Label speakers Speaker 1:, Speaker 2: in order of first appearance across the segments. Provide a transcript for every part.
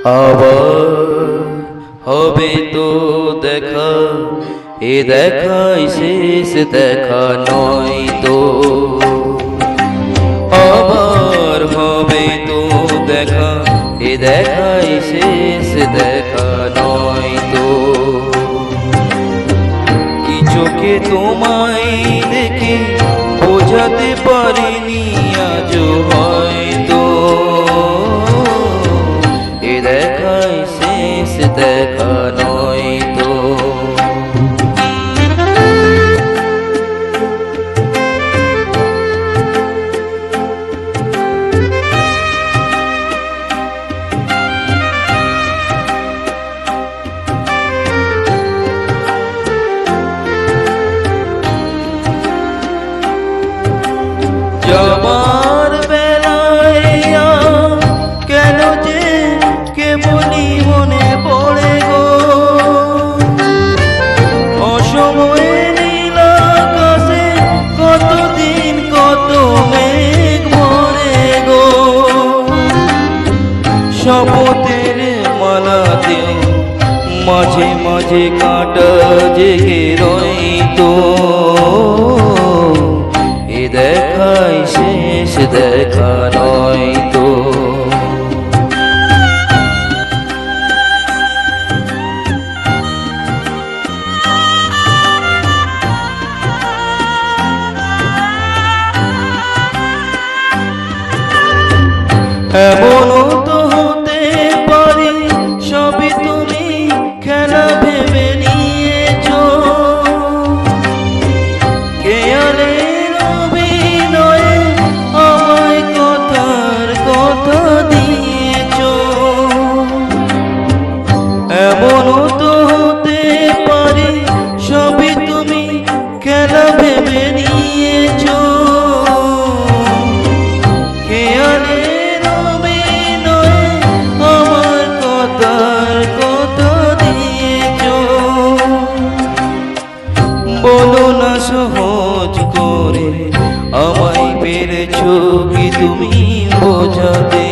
Speaker 1: আবার হবে তো দেখা, এ দেখাই শেষ দেখা নয় তো। আবার হবে তো দেখা, এ দেখাই শেষ দেখা নয় তো। কি চোখে তোমায় দেখে বোঝাতে পারিনি আজও হয়তো, এ দেখাই শেষ দেখা নয় তো। যাবার বেলায় কেন যে কেবলই মনে পড়ে গো, অসময়ে নীল আকাশে কতদিন কত মেঘ ভরে গো। শপথের মালাতেও মাঝে মাঝে কাঁটা জেগে রইতো, এ দেখাই শেষ দেখা নয় তো। এমনও তো হতে পারে সবই তুমি খেলা ভেবে নিয়েছো, খেয়ালের অভিনয়ে আমায় কথার কথা দিয়েছো। এমনও তো হতে পারে সবই তুমি খেলা ভেবে নিয়েছো, খেয়ালের অভিনয়ে আমার কথার কথা দিয়েছো। বলো না সহজ করে আমায় পেরেছো কি তুমি বোঝাতে,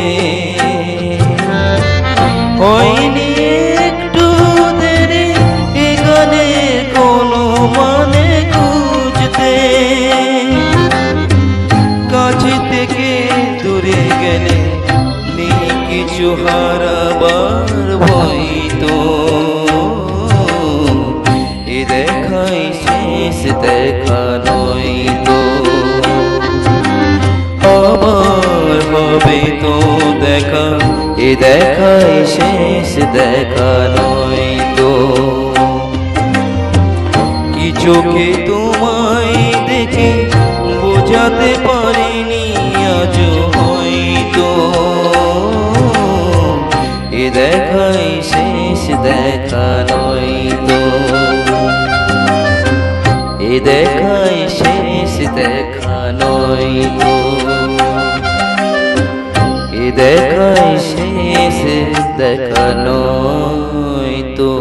Speaker 1: হয়নি একটু দেরি এ গানের কোনো মানে খুঁজতে। কাছে থেকে দূরে গেলে নেই কিছু হারাবার ভয় তো, এ দেখাই শেষ দেখা নয় তো। আবার হবে তো দেখা, এ দেখাই শেষ দেখা নয় তো। কি চোখে তোমায় দেখে বোঝাতে পারিনি আজও হয়তো, এ দেখাই শেষ দেখা নয় তো। এ দেখাই শেষ দেখা নয় তো, এ দেখাই শেষ দেখা নয় তো।